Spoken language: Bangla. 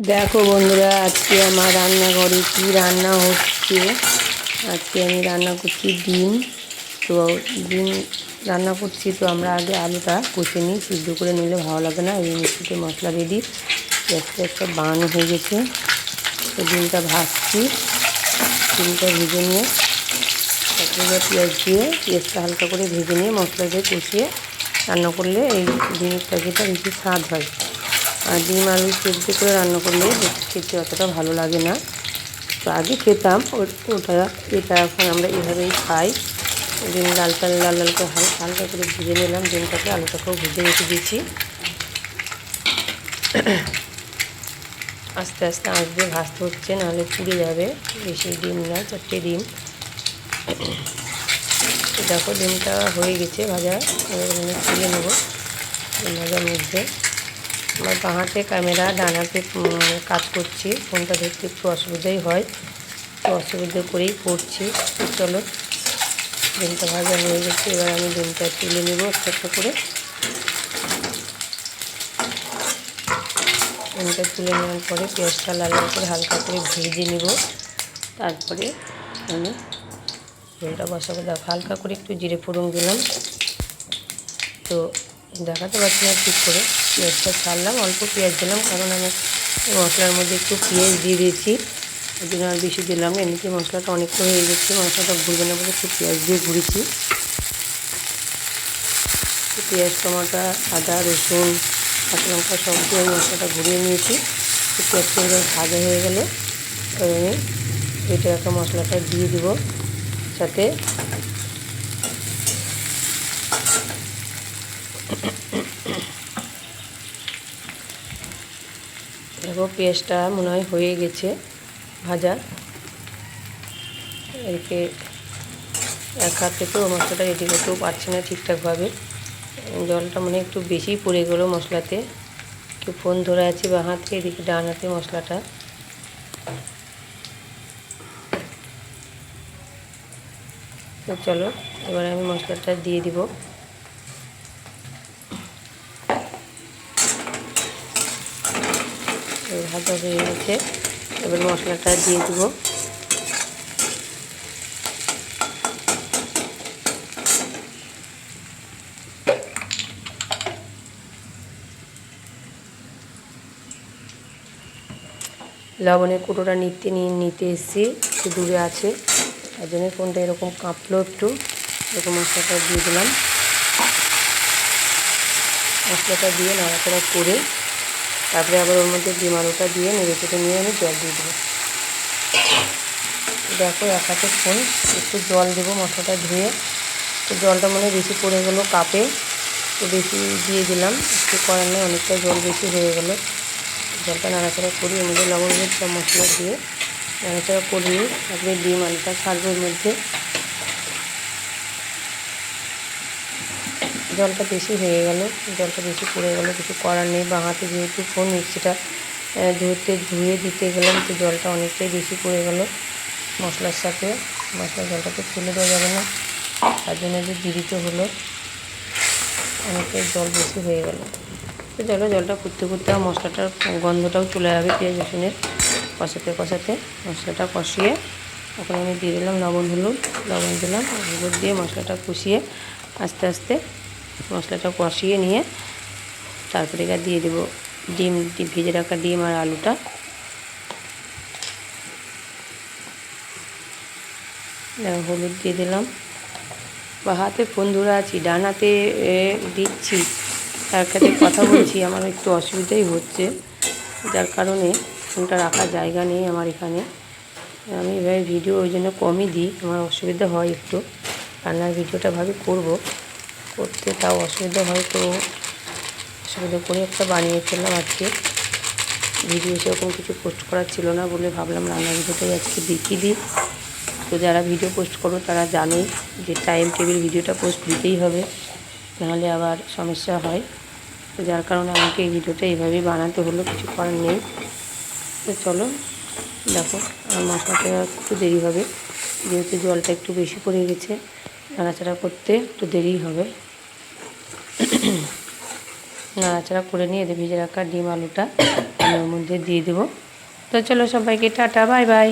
দেখো বন্ধুরা, আজকে আমার রান্নাঘরে কি রান্না হচ্ছে। আজকে আমি রান্না করছি ডিম। তো ডিম রান্না করছি, তো আমরা আগে আলুটা কষে নিই, সিদ্ধ করে নিলে ভালো লাগে না। এই মিষ্টিতে মশলা রেডি, একটা বানানো হয়ে গেছে। তো ডিমটা ভাজছি, ডিমটা ভেজে নিয়ে তারপরে পেঁয়াজ দিয়ে, পেঁয়াজটা হালকা করে ভেজে নিয়ে মশলা দিয়ে কষিয়ে রান্না করলে এই ডিমের তরকারিটা বেশি স্বাদ হয়। আর ডিম আলু সেদ্ধ করে রান্না করলে খেতে অতটা ভালো লাগে না। তো আগে খেতাম এটা এখন আমরা এভাবেই খাই। ডিম লাল লাল করে হালকা করে ভেজে নিলাম ডিমটাকে, আলুটাকেও ভেজে রেখে দিয়েছি। আস্তে আস্তে আঁচ দিয়ে ভাজতে হচ্ছে, নাহলে পুড়ে যাবে। বেশি ডিম না, 4টে ডিম। দেখো ডিমটা হয়ে গেছে ভাজা, এবার তুলে নেব। ভাজার মধ্যে আমার বাঁ হাতে ক্যামেরা, ডান হাতে কাজ করছি, ফোনটা ধরতে একটু অসুবিধাই হয়, তো অসুবিধা করেই করছি। তো চলো, ডিমটা ভাজা হয়ে গেছে, এবার আমি ডিমটা তুলে নেব একটা করে। ডিমটা তুলে নেওয়ার পরে পেঁয়াজটা লাল করে হালকা করে ভেজে নেব। তারপরে আমি ঝোলটা বসাবো। দেখো হালকা করে একটু জিরে ফোড়ন দিলাম, তো দেখাতে পারছি না ঠিক করে। পেঁয়াজটা ছাড়লাম, অল্প পেঁয়াজ দিলাম, কারণ আমি মশলার মধ্যে একটু পেঁয়াজ দিয়ে দিয়েছি, ওই জন্য আর বেশি দিলাম না। এমনিতে মশলাটা অনেকটা হয়ে গেছে, মশলাটা ঘুরবে না বলে একটু পেঁয়াজ দিয়ে ঘুরেছি। পেঁয়াজ, টমাটো, আদা, রসুন, কাঁচা লঙ্কা সব দিয়ে মশলাটা ঘুরিয়ে নিয়েছি। পেঁয়াজটা এবার ভাজা হয়ে গেলে আমি এটা একটা মশলাটা দিয়ে দিব সাথে। দেখো পেঁয়াজটা মনে হয় হয়ে গেছে ভাজা। একে এক হাত থেকে মশলাটা রেডি করতেও পারছি না ঠিকঠাকভাবে, জলটা মনে একটু বেশি পড়ে গেলো মশলাতে। একটু ফোন ধরে আছে বা হাতে, এদিকে ডান হাতে মশলাটা। তো চলো, এবার আমি মশলাটা দিয়ে দিব। ভাজা হয়ে গেছে, এবার মশলাটা দিয়ে দেবো। লবণের কুটোটা নিতে এসেছি, একটু দূরে আছে, তার জন্য ফোনটা এরকম কাঁপলো একটু। এরকম মশলাটা দিয়ে দিলাম। মশলাটা দিয়ে নাড়াচাড়া করে তারপরে আবার ওর মধ্যে ডিম আলুটা দিয়ে নেড়ে চেড়ে নিয়ে আমি জল দিয়ে দেবো। দেখো এক হাতে ফোন, একটু জল দেবো মশলাটা ধুয়ে। তো জলটা মনে বেশি পড়ে গেলো কাপে, তো বেশি দিয়ে দিলাম, একটু করার নেই, অনেকটা জল বেশি হয়ে গেলো। জলটা নাড়াচাড়া করি, এর মধ্যে লবণ সব মশলা দিয়ে নাড়াচাড়া করে নিই। তারপরে ডিম আলুটা ছাড়বো এর মধ্যে। জলটা বেশি হয়ে গেল, জলটা বেশি পড়ে গেল, কিছু করার নেই। বাঁ হাতে যেহেতু ফোন, মিক্সিটা ধুয়ে দিতে গেলাম, তো জলটা অনেকটাই বেশি পড়ে গেল মশলার সাথে। মশলার জলটাকে ফেলে দেওয়া যাবে না, তার জন্য যে দিয়ে দিতে হলো, অনেকটাই জল বেশি হয়ে গেল। তো চলো, জলটা করতে করতে মশলাটার গন্ধটাও চলে যাবে পেঁয়াজ রসুনের। কষাতে মশলাটা কষিয়ে এখন আমি দিয়ে দিলাম লবণ দিলাম, হলুদ দিয়ে মশলাটা কষিয়ে আস্তে আস্তে মশলাটা কষিয়ে নিয়ে তারপরে দিয়ে দেবো ডিম, ভেজে রাখা ডিম আর আলুটা। হলুদ দিয়ে দিলাম। বা হাতে ফোন ধরে আছি, ডান হাতে দিচ্ছি, তার কাছে কথা বলছি, আমার একটু অসুবিধাই হচ্ছে, যার কারণে ফোনটা রাখার জায়গা নেই আমার এখানে। আমি এভাবে ভিডিও ওই জন্য কমই দিই, আমার অসুবিধা হয় একটু। রান্নার ভিডিওটা করতে তাও অসুবিধা হয়, তো অসুবিধা করে একটা বানিয়ে ফেললাম আজকে। ভিডিও সেরকম কিছু পোস্ট করার ছিল না বলে ভাবলাম রান্নার ভিডিওটাই আজকে দেখিয়ে দিই। তো যারা ভিডিও পোস্ট করো তারা জানোই যে টাইম টেবিল ভিডিওটা পোস্ট দিতেই হবে, নাহলে আবার সমস্যা হয়। তো যার কারণে আমাকে এই ভিডিওটা এইভাবেই বানাতে হলো, কিছু করার নেই। তো চলো, দেখো আমার মশলাটা একটু দেরি হবে, যেহেতু জলটা একটু বেশি পড়ে গেছে, নাড়াচাড়া করতে একটু দেরি হবে। নাড়াচাড়া করে নিয়ে ভেজে রাখা ডিম আলুটা আমি ওর মধ্যে দিয়ে দেবো। তো চলো সবাইকে টাটা, বাই বাই।